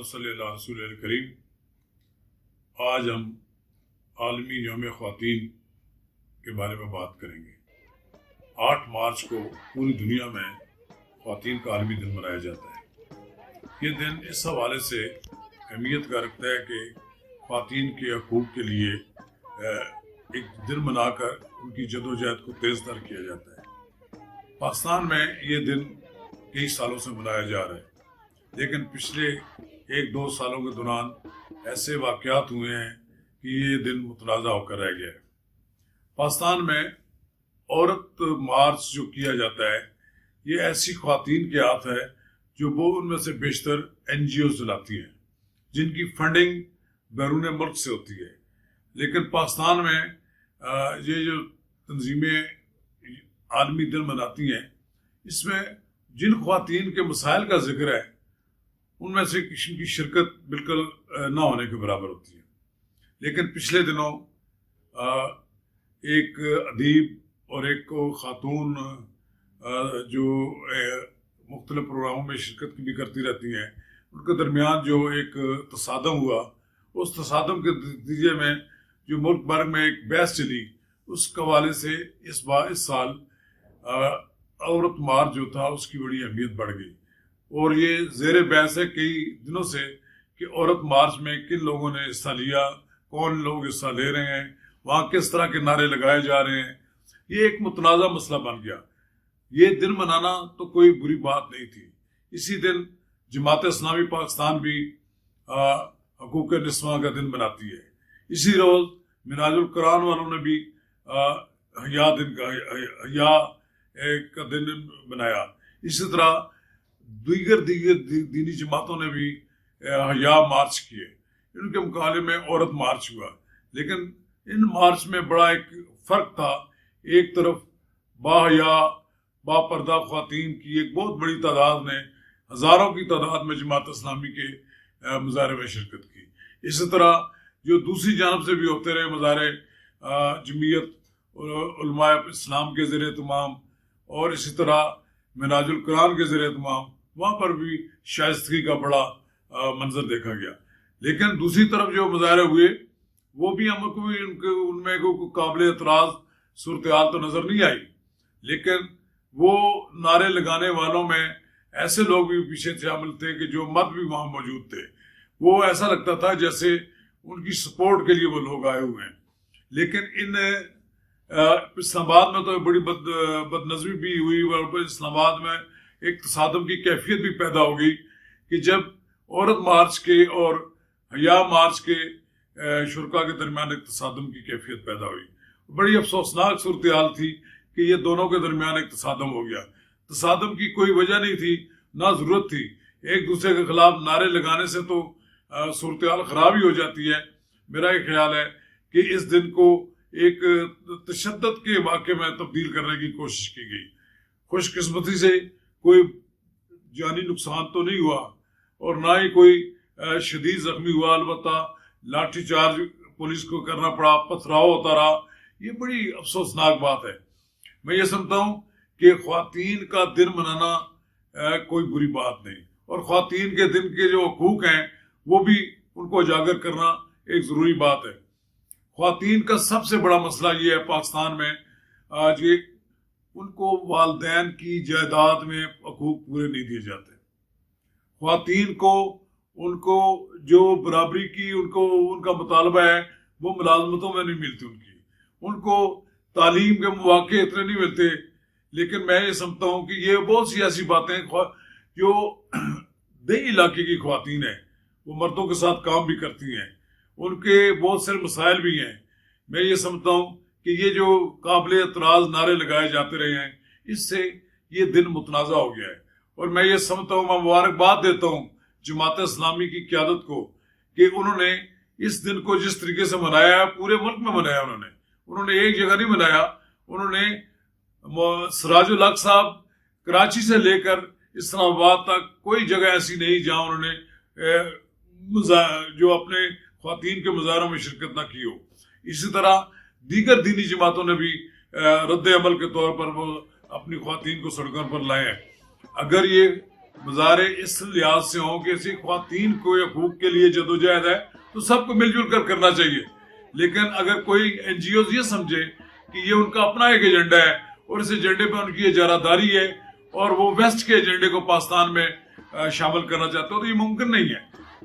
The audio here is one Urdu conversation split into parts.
صلی اللہ رسول الکریم۔ آج ہم عالمی یوم خواتین کے بارے میں بات کریں گے۔ 8 مارچ کو پوری دنیا میں خواتین کا عالمی دن منایا جاتا ہے۔ یہ دن اس حوالے سے اہمیت کا رکھتا ہے کہ خواتین کے حقوق کے لیے ایک دن منا کر ان کی جدوجہد کو تیز تر کیا جاتا ہے۔ پاکستان میں یہ دن کئی سالوں سے منایا جا رہا ہے، لیکن پچھلے 1-2 سالوں کے دوران ایسے واقعات ہوئے ہیں کہ یہ دن متنازع ہو کر رہ گیا ہے۔ پاکستان میں عورت مارچ جو کیا جاتا ہے، یہ ایسی خواتین کے ہاتھ ہے جو وہ ان میں سے بیشتر NGOs چلاتی ہیں، جن کی فنڈنگ بیرون ملک سے ہوتی ہے۔ لیکن پاکستان میں یہ جو تنظیمیں عالمی دن مناتی ہیں، اس میں جن خواتین کے مسائل کا ذکر ہے، ان میں سے کسی کی شرکت بالکل نہ ہونے کے برابر ہوتی ہے۔ لیکن پچھلے دنوں ایک ادیب اور ایک خاتون جو مختلف پروگراموں میں شرکت بھی کرتی رہتی ہیں، ان کے درمیان جو ایک تصادم ہوا، اس تصادم کے نتیجے میں جو ملک بھر میں ایک بحث چلی، اس حوالے سے اس سال عورت مارچ جو تھا اس کی بڑی اہمیت بڑھ گئی، اور یہ زیر بحث ہے کئی دنوں سے کہ عورت مارچ میں کن لوگوں نے حصہ لیا، کون لوگ حصہ لے رہے ہیں، وہاں کس طرح کے نعرے لگائے جا رہے ہیں۔ یہ ایک متنازع مسئلہ بن گیا۔ یہ دن منانا تو کوئی بری بات نہیں تھی۔ اسی دن جماعت اسلامی پاکستان بھی حقوق نسواں کا دن مناتی ہے۔ اسی روز منہاج القرآن والوں نے بھی حیا کا دن بنایا۔ اسی طرح دیگر دینی جماعتوں نے بھی حیا مارچ کیے۔ ان کے مقابلے میں عورت مارچ ہوا، لیکن ان مارچ میں بڑا ایک فرق تھا۔ ایک طرف باحیا با پردہ خواتین کی ایک بہت بڑی تعداد نے، ہزاروں کی تعداد میں جماعت اسلامی کے مظاہرے میں شرکت کی۔ اسی طرح جو دوسری جانب سے بھی ہوتے رہے مظاہرے جمعیت علماء اسلام کے زیر اہتمام، اور اسی طرح منہاج القرآن کے زیر اہتمام، وہاں پر بھی شائستگی کا بڑا منظر دیکھا گیا۔ لیکن دوسری طرف جو مظاہرے ہوئے، وہ بھی ہم کو ان میں کوئی قابل اعتراض صورتحال تو نظر نہیں آئی، لیکن وہ نعرے لگانے والوں میں ایسے لوگ بھی پیچھے شامل تھے کہ جو مرد بھی وہاں موجود تھے۔ وہ ایسا لگتا تھا جیسے ان کی سپورٹ کے لیے وہ لوگ آئے ہوئے ہیں۔ لیکن اسلام آباد میں تو بڑی بد نظمی بھی ہوئی، اور اسلام آباد میں ایک تصادم کی کیفیت بھی پیدا ہو گئی کہ جب عورت مارچ کے اور حیا مارچ کے شرکاء کے درمیان ایک تصادم کی کیفیت پیدا ہوئی۔ بڑی افسوسناک صورتحال تھی کہ یہ دونوں کے درمیان ایک تصادم ہو گیا۔ تصادم کی کوئی وجہ نہیں تھی، نہ ضرورت تھی۔ ایک دوسرے کے خلاف نعرے لگانے سے تو صورتحال خراب ہی ہو جاتی ہے۔ میرا یہ خیال ہے کہ اس دن کو ایک تشدد کے واقعے میں تبدیل کرنے کی کوشش کی گئی۔ خوش قسمتی سے کوئی جانی نقصان تو نہیں ہوا، اور نہ ہی کوئی شدید زخمی ہوا۔ البتہ لاٹھی چارج پولیس کو کرنا پڑا، پتھراؤ ہوتا رہا۔ یہ بڑی افسوسناک بات ہے۔ میں یہ سمجھتا ہوں کہ خواتین کا دن منانا کوئی بری بات نہیں، اور خواتین کے دن کے جو حقوق ہیں وہ بھی ان کو اجاگر کرنا ایک ضروری بات ہے۔ خواتین کا سب سے بڑا مسئلہ یہ ہے پاکستان میں آج کہ ان کو والدین کی جائیداد میں حقوق پورے نہیں دیے جاتے۔ خواتین کو ان کو جو برابری کی ان کا مطالبہ ہے، وہ ملازمتوں میں نہیں ملتی ان کو تعلیم کے مواقع اتنے نہیں ملتے۔ لیکن میں یہ سمجھتا ہوں کہ یہ بہت سی ایسی باتیں جو دیہی علاقے کی خواتین ہیں، وہ مردوں کے ساتھ کام بھی کرتی ہیں، ان کے بہت سے مسائل بھی ہیں۔ میں یہ سمجھتا ہوں کہ یہ جو قابل اعتراض نعرے لگائے جاتے رہے ہیں، اس سے یہ دن متنازع ہو گیا ہے۔ اور میں یہ سمجھتا ہوں، میں مبارکباد دیتا ہوں جماعت اسلامی کی قیادت کو کہ انہوں نے اس دن کو جس طریقے سے منایا ہے، پورے ملک میں منایا۔ انہوں نے ایک جگہ نہیں منایا۔ انہوں نے سراج الحق صاحب کراچی سے لے کر اسلام آباد تک کوئی جگہ ایسی نہیں جہاں انہوں نے جو اپنے خواتین کے مظاہروں میں شرکت نہ کی ہو۔ اسی طرح دیگر دینی جماعتوں نے بھی رد عمل کے طور پر وہ اپنی خواتین کو سڑکوں پر لائے ہیں۔ اگر یہ مظاہرے اس لحاظ سے ہوں کہ ایسی خواتین کو حقوق کے لیے جدوجہد ہے تو سب کو مل جل کر کرنا چاہیے. لیکن اگر کوئی این جی اوز یہ سمجھے کہ یہ ان کا اپنا ایک ایجنڈا ہے اور اس ایجنڈے پہ ان کی اجارہ داری ہے اور وہ ویسٹ کے ایجنڈے کو پاکستان میں شامل کرنا چاہتے ہو تو یہ ممکن نہیں ہے.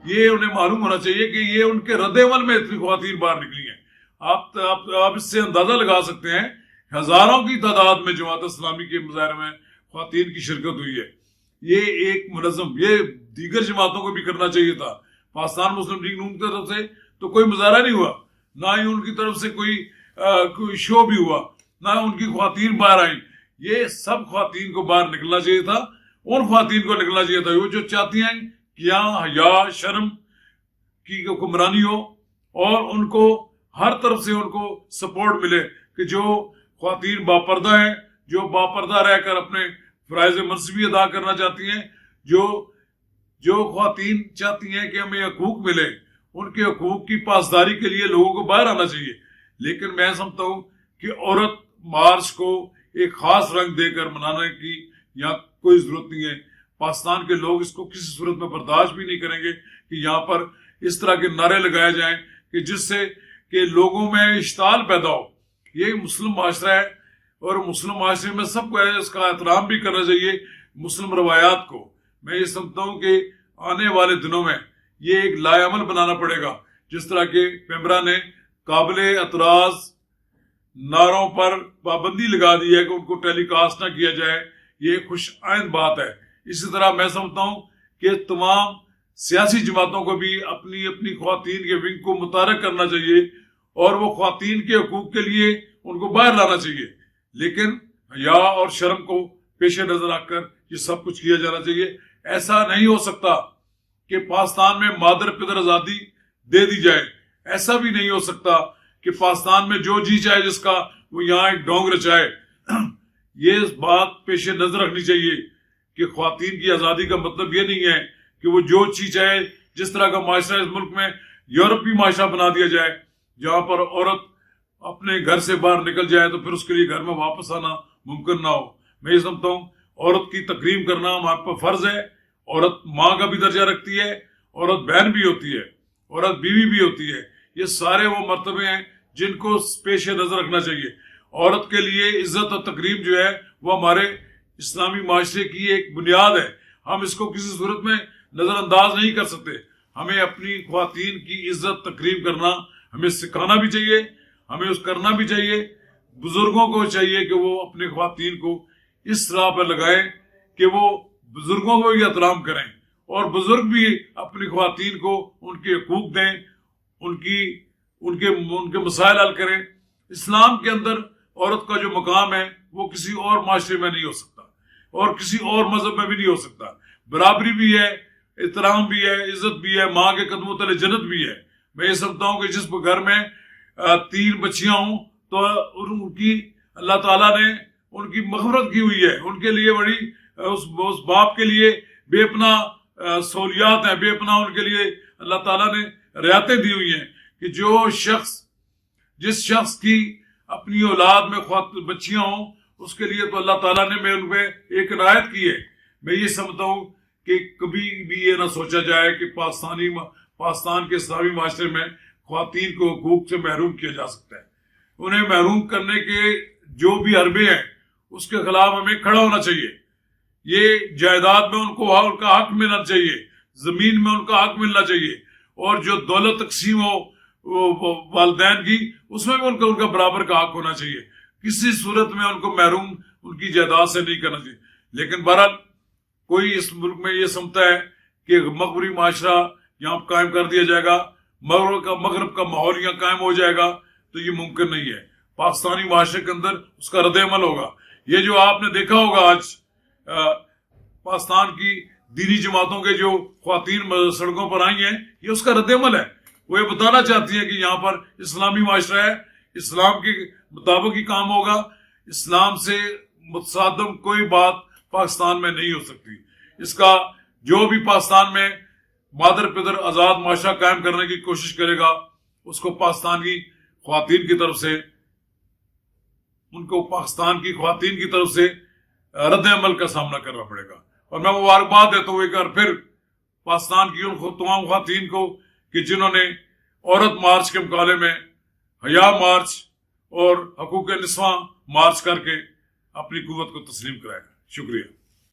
یہ انہیں معلوم ہونا چاہیے کہ یہ ان کے رد عمل میں اتنی خواتین باہر نکلی ہیں. آپ اس سے اندازہ لگا سکتے ہیں ہزاروں کی تعداد میں جماعت اسلامی کے مظاہرے میں خواتین کی شرکت ہوئی ہے. یہ ایک منظم، یہ دیگر جماعتوں کو بھی کرنا چاہیے تھا. پاکستان مسلم لیگ نون کی طرف سے تو کوئی مظاہرہ نہیں ہوا، نہ ہی ان کی طرف سے کوئی شو بھی ہوا، نہ ان کی خواتین باہر آئیں. یہ سب خواتین کو باہر نکلنا چاہیے تھا. ان خواتین کو نکلنا چاہیے تھا وہ جو چاہتی ہیں کہ یہاں حیا شرم کی حکمرانی ہو اور ان کو ہر طرف سے ان کو سپورٹ ملے کہ جو خواتین باپردہ ہیں، جو باپردہ رہ کر اپنے فرائض منصبی ادا کرنا چاہتی ہیں، جو خواتین چاہتی ہیں کہ ہمیں حقوق ملے، ان کے حقوق کی پاسداری کے لیے لوگوں کو باہر آنا چاہیے. لیکن میں سمجھتا ہوں کہ عورت مارچ کو ایک خاص رنگ دے کر منانے کی یہاں کوئی ضرورت نہیں ہے. پاکستان کے لوگ اس کو کسی صورت میں برداشت بھی نہیں کریں گے کہ یہاں پر اس طرح کے نعرے لگائے جائیں کہ جس سے کہ لوگوں میں اشتعال پیدا ہو. یہ مسلم معاشرہ ہے اور مسلم معاشرے میں سب کو اس کا احترام بھی کرنا چاہیے مسلم روایات کو. میں یہ سمجھتا ہوں کہ آنے والے دنوں میں یہ ایک لائے عمل بنانا پڑے گا. جس طرح کے پیمرا نے قابل اعتراض نعروں پر پابندی لگا دی ہے کہ ان کو ٹیلی کاسٹ نہ کیا جائے، یہ خوش آئند بات ہے. اسی طرح میں سمجھتا ہوں کہ تمام سیاسی جماعتوں کو بھی اپنی اپنی خواتین کے ونگ کو متحرک کرنا چاہیے اور وہ خواتین کے حقوق کے لیے ان کو باہر لانا چاہیے. لیکن حیا اور شرم کو پیش نظر رکھ کر یہ سب کچھ کیا جانا چاہیے. ایسا نہیں ہو سکتا کہ پاکستان میں مادر پدر آزادی دے دی جائے. ایسا بھی نہیں ہو سکتا کہ پاکستان میں جو جی چاہے جس کا وہ یہاں ایک ڈونگ رچائے. یہ بات پیش نظر رکھنی چاہیے کہ خواتین کی آزادی کا مطلب یہ نہیں ہے کہ وہ جو چیز چاہے جس طرح کا معاشرہ اس ملک میں یورپی معاشرہ بنا دیا جائے جہاں پر عورت اپنے گھر سے باہر نکل جائے تو پھر اس کے لیے گھر میں واپس آنا ممکن نہ ہو. میں یہ سمجھتا ہوں عورت کی تکریم کرنا ہمارے پر فرض ہے. عورت ماں کا بھی درجہ رکھتی ہے، عورت بہن بھی ہوتی ہے، عورت بیوی بھی ہوتی ہے. یہ سارے وہ مرتبے ہیں جن کو پیش نظر رکھنا چاہیے. عورت کے لیے عزت اور تکریم جو ہے وہ ہمارے اسلامی معاشرے کی ایک بنیاد ہے. ہم اس کو کسی صورت میں نظر انداز نہیں کر سکتے. ہمیں اپنی خواتین کی عزت تکریم کرنا ہمیں سکھانا بھی چاہیے، ہمیں اس کرنا بھی چاہیے. بزرگوں کو چاہیے کہ وہ اپنے خواتین کو اس راہ پر لگائیں کہ وہ بزرگوں کو بھی احترام کریں اور بزرگ بھی اپنی خواتین کو ان کے حقوق دیں، ان کے مسائل حل کریں. اسلام کے اندر عورت کا جو مقام ہے وہ کسی اور معاشرے میں نہیں ہو سکتا اور کسی اور مذہب میں بھی نہیں ہو سکتا. برابری بھی ہے، احترام بھی ہے، عزت بھی ہے، ماں کے قدموں تلے جنت بھی ہے. میں یہ سمجھتا ہوں کہ جس گھر میں 3 بچیاں ہوں تو ان کی اللہ تعالیٰ نے ان کی مغفرت کی ہوئی ہے. ان کے لیے بڑی اس باپ کے لیے بے پناہ سہولیات ہیں، بے پناہ ان کے لیے اللہ تعالیٰ نے رعایتیں دی ہوئی ہیں کہ جس شخص کی اپنی اولاد میں بچیاں ہوں اس کے لیے تو اللہ تعالیٰ نے ان پہ ایک عنایت کی ہے. میں یہ سمجھتا ہوں کہ کبھی بھی یہ نہ سوچا جائے کہ پاکستان کے اسلامی معاشرے میں خواتین کو حقوق سے محروم کیا جا سکتا ہے. انہیں محروم کرنے کے جو بھی حربے ہیں اس کے خلاف ہمیں کھڑا ہونا چاہیے. یہ جائیداد میں ان کا حق ملنا چاہیے، زمین میں ان کا حق ملنا چاہیے اور جو دولت تقسیم ہو والدین کی اس میں بھی ان کا برابر کا حق ہونا چاہیے. کسی صورت میں ان کو محروم ان کی جائیداد سے نہیں کرنا چاہیے. لیکن بہرحال کوئی اس ملک میں یہ سمجھتا ہے کہ مغربی معاشرہ یہاں قائم کر دیا جائے گا، مغرب کا ماحول یہاں قائم ہو جائے گا، تو یہ ممکن نہیں ہے. پاکستانی معاشرے کے اندر اس کا رد عمل ہوگا. یہ جو آپ نے دیکھا ہوگا آج پاکستان کی دینی جماعتوں کے جو خواتین سڑکوں پر آئی ہیں، یہ اس کا رد عمل ہے. وہ یہ بتانا چاہتی ہیں کہ یہاں پر اسلامی معاشرہ ہے، اسلام کے مطابق ہی کام ہوگا، اسلام سے متصادم کوئی بات پاکستان میں نہیں ہو سکتی. اس کا جو بھی پاکستان میں مادر پدر آزاد معاشرہ قائم کرنے کی کوشش کرے گا اس کو پاکستان کی خواتین کی طرف سے رد عمل کا سامنا کرنا پڑے گا. اور میں مبارکباد دیتا ہوں ایک بار پھر پاکستان کی ان تمام خواتین کو کہ جنہوں نے عورت مارچ کے مقابلے میں حیا مارچ اور حقوق نسواں مارچ کر کے اپنی قوت کو تسلیم کرایا. شکریہ.